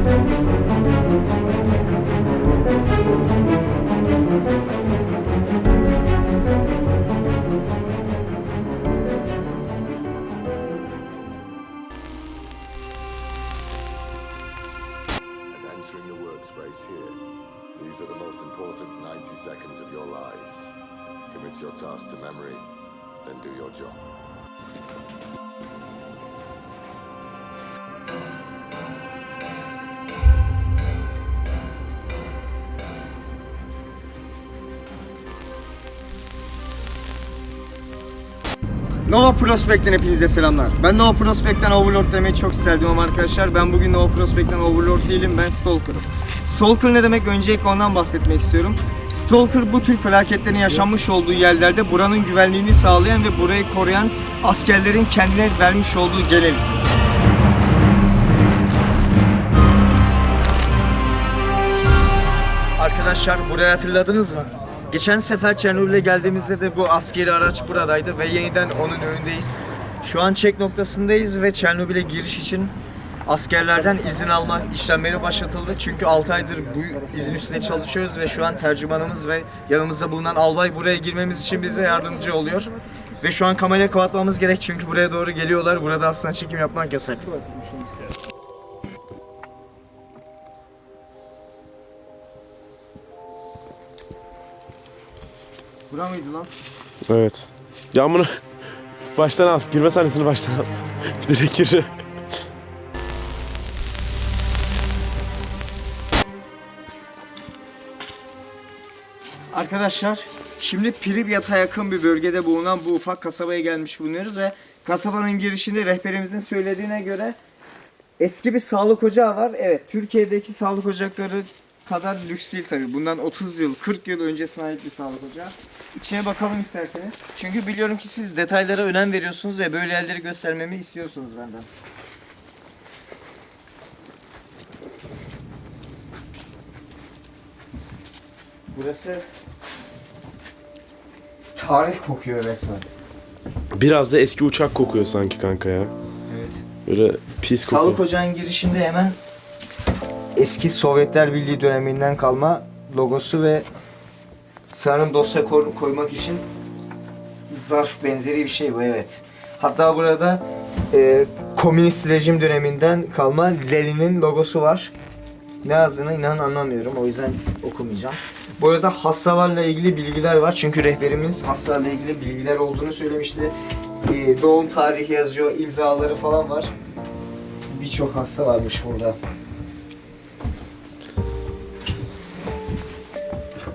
Entering your workspace here. These are the most important 90 seconds of your lives. Commit your task to memory, then do your job. Nova Prospect'ten hepinize selamlar. Ben Nova Prospect'ten Overlord demeyi çok isterdim ama arkadaşlar ben bugün Nova Prospect'ten Overlord değilim, ben Stalker'ım. Stalker ne demek? Öncelikle ondan bahsetmek istiyorum. Stalker bu tür felaketlerin yaşanmış olduğu yerlerde buranın güvenliğini sağlayan ve burayı koruyan askerlerin kendine vermiş olduğu genel isim. Arkadaşlar burayı hatırladınız mı? Geçen sefer Çernobil'e geldiğimizde de bu askeri araç buradaydı ve yeniden onun önündeyiz. Şu an çek noktasındayız ve Çernobil'e giriş için askerlerden izin alma işlemleri başlatıldı. Çünkü 6 aydır bu izin üstüne çalışıyoruz ve şu an tercümanımız ve yanımızda bulunan albay buraya girmemiz için bize yardımcı oluyor. Ve şu an kamerayı kapatmamız gerek çünkü buraya doğru geliyorlar. Burada aslında çekim yapmak yasak. Bura mıydı lan? Evet. Ya bunu baştan al. Girme sahnesini baştan al. Direkt gir. Arkadaşlar şimdi Pripyat'a yakın bir bölgede bulunan bu ufak kasabaya gelmiş bulunuyoruz ve kasabanın girişinde rehberimizin söylediğine göre eski bir sağlık ocağı var. Evet, Türkiye'deki sağlık ocakları kadar lüks değil tabi. Bundan 30 yıl, 40 yıl öncesine ait bir sağlık ocağı. İçine bakalım isterseniz. Çünkü biliyorum ki siz detaylara önem veriyorsunuz ve böyle yerleri göstermemi istiyorsunuz benden. Burası tarih kokuyor resmen. Biraz da eski uçak kokuyor sanki kanka ya. Evet. Böyle pis kokuyor. Sağlık ocağının girişinde hemen eski Sovyetler Birliği döneminden kalma logosu ve sanırım dosya koymak için zarf benzeri bir şey bu, evet. Hatta burada komünist rejim döneminden kalma Lenin'in logosu var. Ne yazdığını inanın anlamıyorum, o yüzden okumayacağım. Bu arada hastalarla ilgili bilgiler var çünkü rehberimiz hastalarla ilgili bilgiler olduğunu söylemişti. Doğum tarihi yazıyor, imzaları falan var. Birçok hasta varmış burada.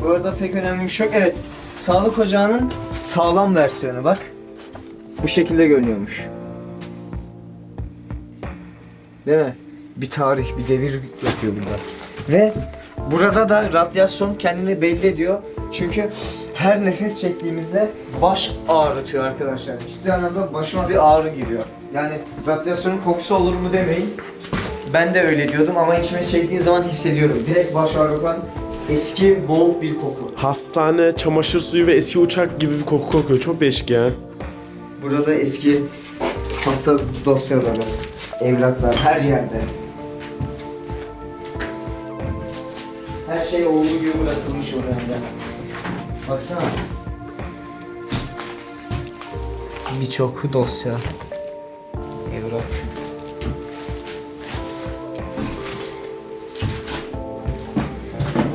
Bu arada pek önemli bir şey yok. Evet, sağlık ocağının sağlam versiyonu bak. Bu şekilde görünüyormuş. Değil mi? Bir tarih, bir devir yatıyor burada. Ve burada da radyasyon kendini belli ediyor. Çünkü her nefes çektiğimizde baş ağrıtıyor arkadaşlar. Ciddi anlamda başıma bir ağrı giriyor. Yani radyasyonun kokusu olur mu demeyin. Ben de öyle diyordum ama içime çektiğim zaman hissediyorum. Direkt baş ağrıtan eski boğuk bir koku. Hastane, çamaşır suyu ve eski uçak gibi bir koku kokuyor. Çok değişik ya. Burada eski hasta dosyaları, evraklar her yerde. Her şey olduğu gibi bırakılmış orada. Baksana. Birçok dosya, evrak.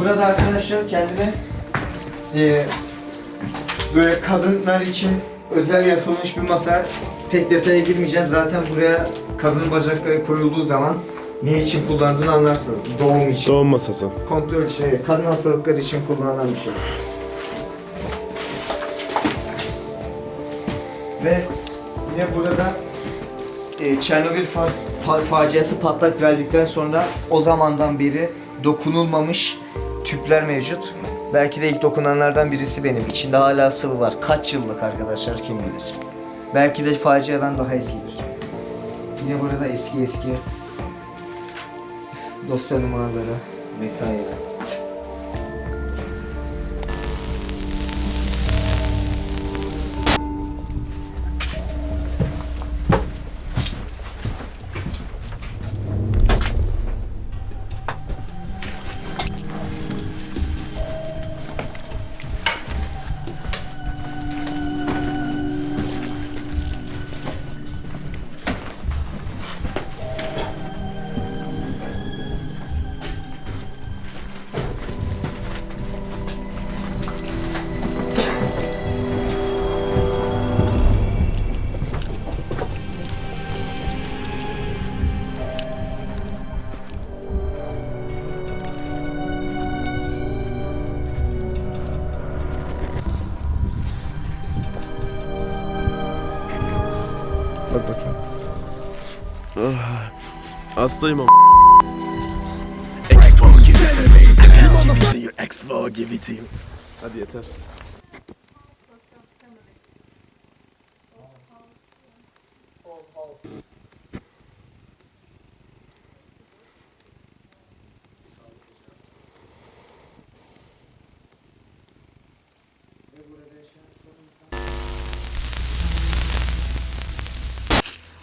Burada arkadaşlar kendine böyle kadınlar için özel yapılmış bir masa. Pek detaya girmeyeceğim. Zaten buraya kadın bacakları koyulduğu zaman ne için kullandığını anlarsınız. Doğum için. Doğum masası. Kontrol için, kadın hastalıkları için kullanılan bir şey. Ve yine burada Çernobil faciası patlak verdikten sonra o zamandan beri dokunulmamış tüpler mevcut. Belki de ilk dokunanlardan birisi benim. İçinde hala sıvı var. Kaç yıllık arkadaşlar kim bilir. Belki de faciadan daha eskidir. Yine burada eski dosya numaraları vesaire. Hastayım ama. Expo, give it to me. Give it to you. Expo, give it to you. Hadi yeter.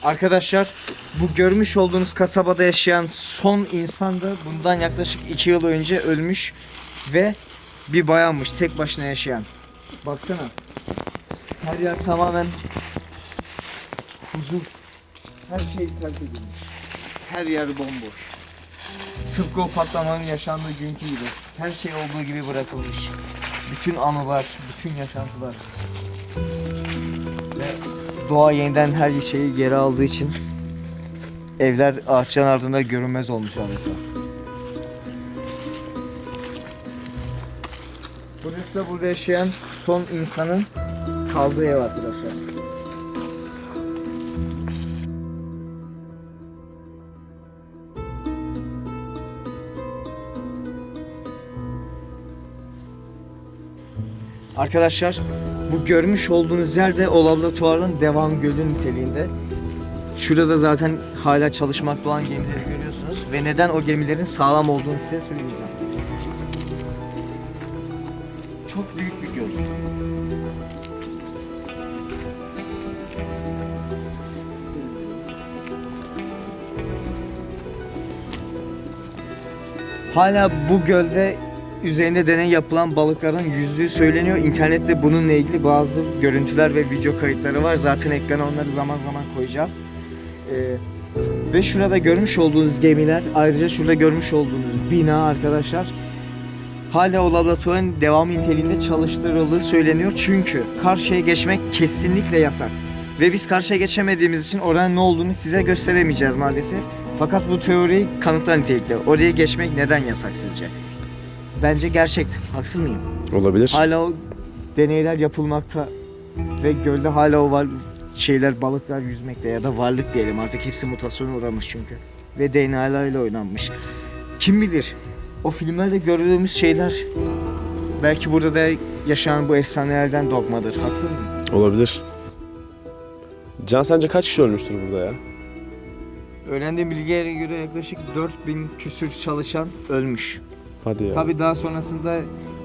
Arkadaşlar bu görmüş olduğunuz kasabada yaşayan son insan da bundan yaklaşık 2 yıl önce ölmüş ve bir bayanmış tek başına yaşayan. Baksana. Her yer tamamen huzur. Her şey terk edilmiş. Her yer bomboş. Tıpkı o patlamanın yaşandığı günkü gibi. Her şey olduğu gibi bırakılmış. Bütün anılar, bütün yaşantılar. Ve doğa yeniden her şeyi geri aldığı için evler ağaçların ardında görünmez olmuş adeta. Burası da burada yaşayan son insanın kaldığı ev arkadaşlar. Arkadaşlar bu görmüş olduğunuz yerde o laboratuvarın devam gölü niteliğinde. Şurada zaten hala çalışmakta olan gemileri görüyorsunuz ve neden o gemilerin sağlam olduğunu size söyleyeceğim. Çok büyük bir göl. Hala bu gölde üzerinde deney yapılan balıkların yüzdüğü söyleniyor. İnternette bununla ilgili bazı görüntüler ve video kayıtları var. Zaten ekrana onları zaman zaman koyacağız. Ve şurada görmüş olduğunuz gemiler, ayrıca şurada görmüş olduğunuz bina arkadaşlar hala o laboratuvarın devam niteliğinde çalıştırıldığı söyleniyor. Çünkü karşıya geçmek kesinlikle yasak. Ve biz karşıya geçemediğimiz için oranın ne olduğunu size gösteremeyeceğiz maalesef. Fakat bu teoriyi kanıtlar nitelikte. Oraya geçmek neden yasak sizce? Bence gerçektir. Haksız mıyım? Olabilir. Hala o deneyler yapılmakta ve gölde hala o balıklar yüzmekte ya da varlık diyelim artık hepsi mutasyona uğramış çünkü. Ve DNA ile oynanmış. Kim bilir? O filmlerde gördüğümüz şeyler belki burada da yaşanan bu efsanelerden dogmadır. Haksız mıyım? Olabilir. Can sence kaç kişi ölmüştür burada ya? Öğrendiğim bilgiye göre yaklaşık 4000 küsür çalışan ölmüş. Hadi ya. Tabii daha sonrasında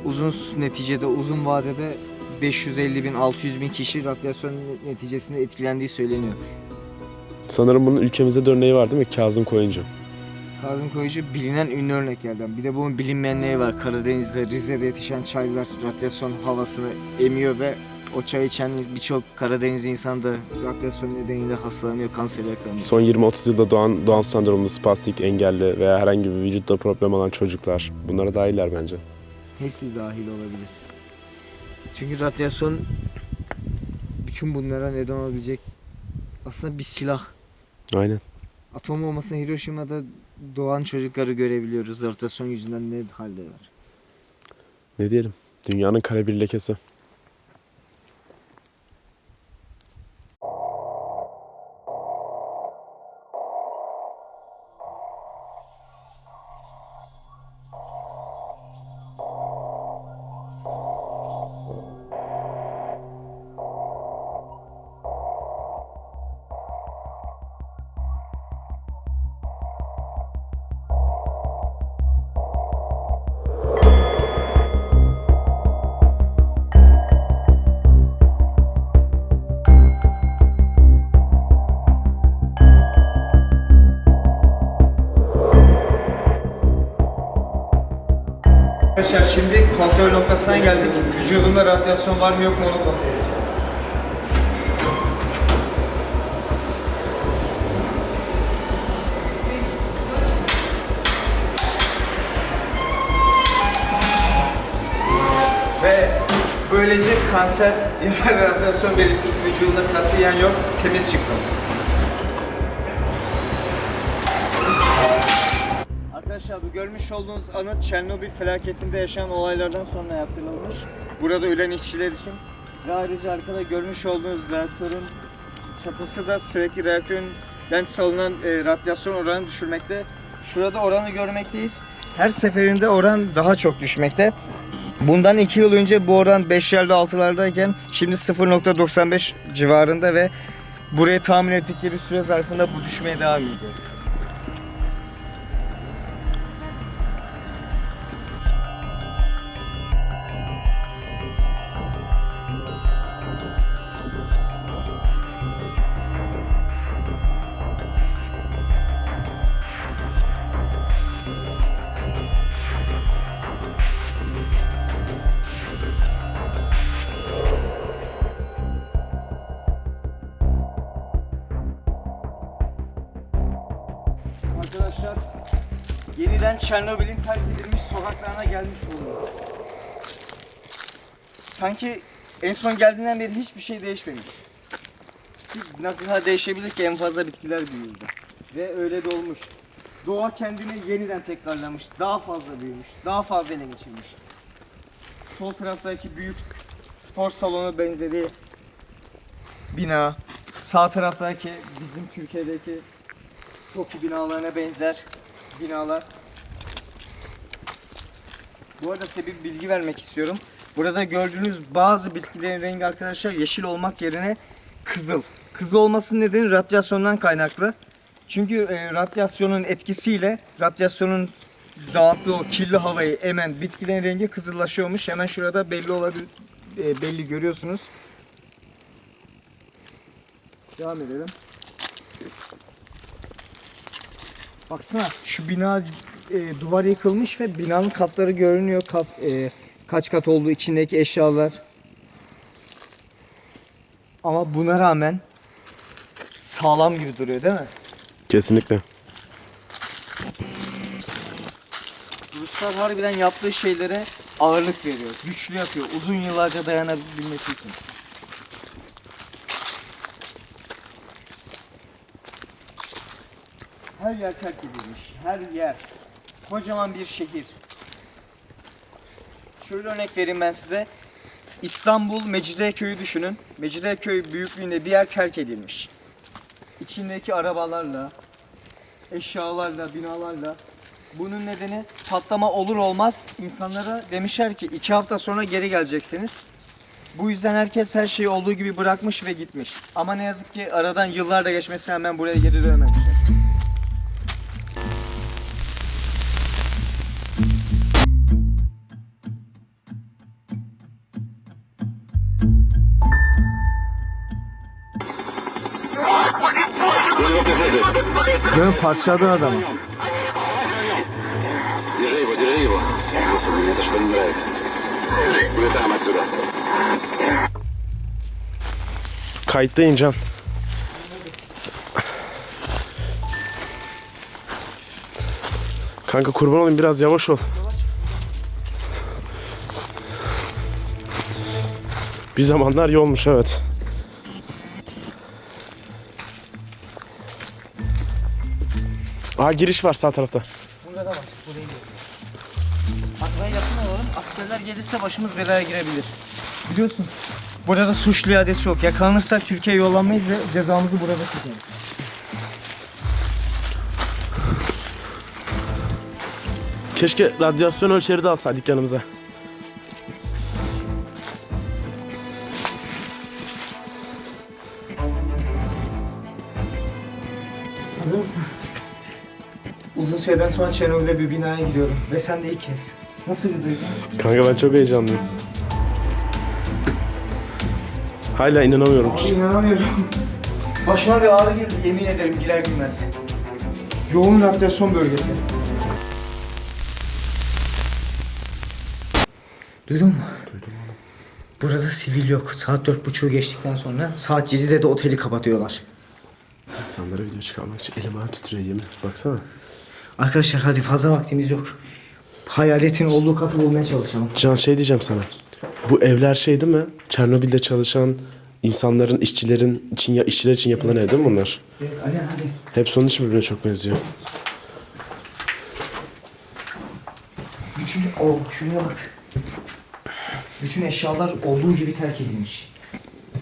uzun vadede 550 bin 600 bin kişi radyasyon neticesinde etkilendiği söyleniyor. Sanırım bunun ülkemizde de örneği var değil mi? Kazım Koyuncu. Kazım Koyuncu bilinen ünlü örneklerden. Bir de bunun bilinmeyenleri var. Karadeniz'de, Rize'de yetişen çaylar radyasyon havasını emiyor ve o çay içen birçok Karadeniz insanı da radyasyon nedeniyle hastalanıyor, kansere yakalanıyor. Son 20-30 yılda Down sendromlu, spastik, engelli veya herhangi bir vücutta problem olan çocuklar. Bunlara dahiller bence. Hepsi dahil olabilir. Çünkü radyasyon bütün bunlara neden olabilecek aslında bir silah. Aynen. Atom bombasını Hiroşima'da doğan çocukları görebiliyoruz. Radyasyon yüzünden ne haldeler. Ne diyelim? Dünyanın kara bir lekesi. Arkadaşlar şimdi kontrol noktasına geldik. Vücudumda radyasyon var mı yok mu onu kontrol edeceğiz. Ve böylece kanser ya da radyasyon belirtisi vücudumda katiyen yok, temiz çıktım. Arkadaşlar bu görmüş olduğunuz anıt Çernobil felaketinde yaşanan olaylardan sonra yaptırılmış. Burada ölen işçiler için. Ve ayrıca arkada görmüş olduğunuz reaktörün çatısı da sürekli reaktörün yani salınan radyasyon oranı düşürmekte. Şurada oranı görmekteyiz. Her seferinde oran daha çok düşmekte. Bundan 2 yıl önce bu oran 5'lerde 6'lardayken şimdi 0.95 civarında ve buraya tahmin ettikleri süre zarfında bu düşmeye devam ediyor. Arkadaşlar yeniden Çernobil'in terk edilmiş sokaklarına gelmiş bulunuyor. Sanki en son geldiğinden beri hiçbir şey değişmemiş. Ne kadar değişebilir ki, en fazla bitkiler büyüdü. Ve öyle de olmuş. Doğa kendini yeniden tekrarlamış, daha fazla büyümüş, daha fazla ele geçirmiş. Sol taraftaki büyük spor salonu benzeri bina, sağ taraftaki bizim Türkiye'deki TOKİ binalarına benzer binalar. Bu arada size bir bilgi vermek istiyorum. Burada gördüğünüz bazı bitkilerin rengi arkadaşlar yeşil olmak yerine kızıl. Kızıl olmasının nedeni radyasyondan kaynaklı. Çünkü radyasyonun etkisiyle radyasyonun dağıttığı o kirli havayı emen bitkilerin rengi kızıllaşıyormuş. Hemen şurada belli olabilir, belli görüyorsunuz. Devam edelim. Baksana şu bina duvar yıkılmış ve binanın katları görünüyor. Kaç kat olduğu, içindeki eşyalar. Ama buna rağmen sağlam gibi duruyor değil mi? Kesinlikle. Ruslar harbiden yaptığı şeylere ağırlık veriyor. Güçlü yapıyor. Uzun yıllarca dayanabilmesi için. Her yer terk edilmiş. Her yer. Kocaman bir şehir. Şöyle örnek vereyim ben size. İstanbul Mecidiyeköy'ü düşünün. Mecidiyeköy büyüklüğünde bir yer terk edilmiş. İçindeki arabalarla, eşyalarla, binalarla. Bunun nedeni patlama olur olmaz insanlara demişler ki 2 hafta sonra geri geleceksiniz. Bu yüzden herkes her şeyi olduğu gibi bırakmış ve gitmiş. Ama ne yazık ki aradan yıllar da geçmesine rağmen buraya geri dönememişler. Değil mi? Parçaladı adamı. Держи его. Господи, мне это что не нравится. Улетаем отсюда. Kayıttayım Can. Kanka kurban olayım, biraz yavaş ol. Bir zamanlar yolmuş, evet. Aa, giriş var sağ tarafta. Burada da var. Buraya gidelim. Buraya yakın olalım. Askerler gelirse başımız belaya girebilir. Biliyorsun. Burada suçlu iadesi yok. Yakalanırsak Türkiye'ye yollanmayız ve cezamızı burada çekeriz. Keşke radyasyon ölçeri de alsaydık yanımıza. Hazır mısın? Uzun süreden sonra Çernobil'de bir binaya gidiyorum. Ve sen de ilk kez. Nasıl bir duygu? Kanka ben çok heyecanlıyım. Hala inanamıyorum. Abi inanamıyorum. Başıma bir ağrı girdi, yemin ederim girer girmez. Yoğun radyasyon bölgesi. Duydun mu? Duydum oğlum. Burada sivil yok. Saat 4.30'u geçtikten sonra saat 7'de de oteli kapatıyorlar. İnsanlara video çıkarmak için elim ayağım titriyor, yemin. Baksana. Arkadaşlar hadi, fazla vaktimiz yok. Hayaletin olduğu katı bulmaya çalışalım. Can, şey diyeceğim sana. Bu evler şey değil mi? Çernobil'de çalışan insanların, işçiler için yapılan ev değil mi bunlar? Evet, hadi. Hepsi onun için birbirine çok benziyor. Şuraya bak. Bütün eşyalar olduğu gibi terk edilmiş.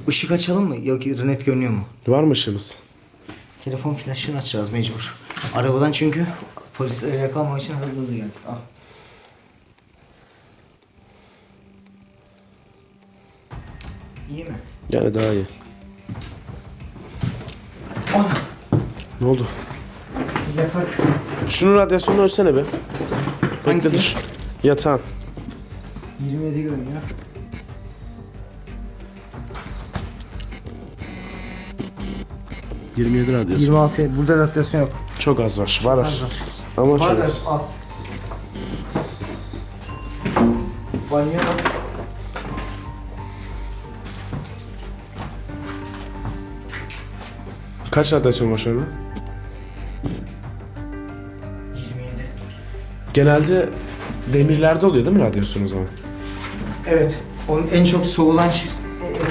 Işık açalım mı? Yok, net görünüyor mu? Var mı ışığımız? Telefon flaşını açacağız mecbur. Arabadan çünkü polislere yakalanmak için hızlı hızlı geldik. Al. İyi mi? Yani daha iyi. Ana! Ne oldu? Yatak. Şunun radyasyonunu ölçsene be. Bekle Hangisi? dur. Yatağın. 27 görünüyor. ...27 radyasyon. 26. Burada radyasyon yok. Çok az var. Var. Az var. Ama çok Var da az. az. Banyo var. Kaç radyasyon var şu anda? 27. Genelde demirlerde oluyor değil mi radyasyon o zaman? Evet. Onun en çok soğulan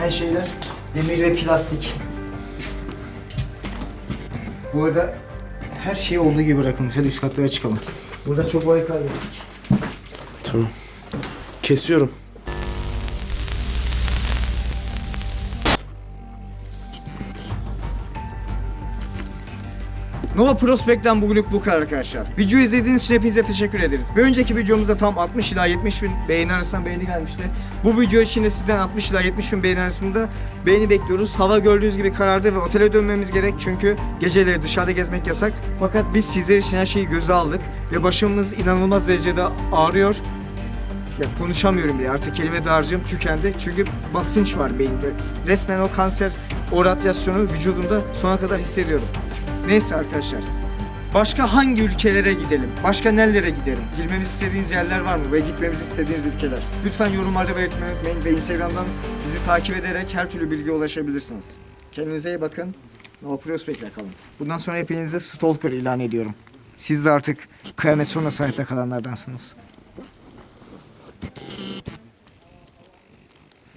şeyler demir ve plastik. Bu arada her şey olduğu gibi bırakılmış. Hadi üst katlara çıkalım. Burada çok boy kaybettik. Tamam. Kesiyorum. Nova Prospect'ten bugünlük bu kadar arkadaşlar. Videoyu izlediğiniz için hepinize teşekkür ederiz. Bir önceki videomuzda tam 60 ila 70 bin beğeni arasında beğeni gelmişti. Bu video için de sizden 60 ila 70 bin beğeni arasında beğeni bekliyoruz. Hava gördüğünüz gibi karardı ve otele dönmemiz gerek çünkü geceleri dışarıda gezmek yasak. Fakat biz sizler için her şeyi göze aldık ve başımız inanılmaz derecede ağrıyor. Ya konuşamıyorum bile artık kelime dağarcığım tükendi çünkü basınç var beyinde. Resmen o kanser, o radyasyonu vücudumda sona kadar hissediyorum. Neyse arkadaşlar. Başka hangi ülkelere gidelim? Başka nerelere gidelim? Girmemizi istediğiniz yerler var mı? Ve gitmemizi istediğiniz ülkeler? Lütfen yorumlarda belirtmeyi unutmayın ve Instagram'dan bizi takip ederek her türlü bilgiye ulaşabilirsiniz. Kendinize iyi bakın. Nova Prospect'le kalın. Bundan sonra hepinizi stalker ilan ediyorum. Siz de artık kıyamet sonrası hayatta kalanlardansınız.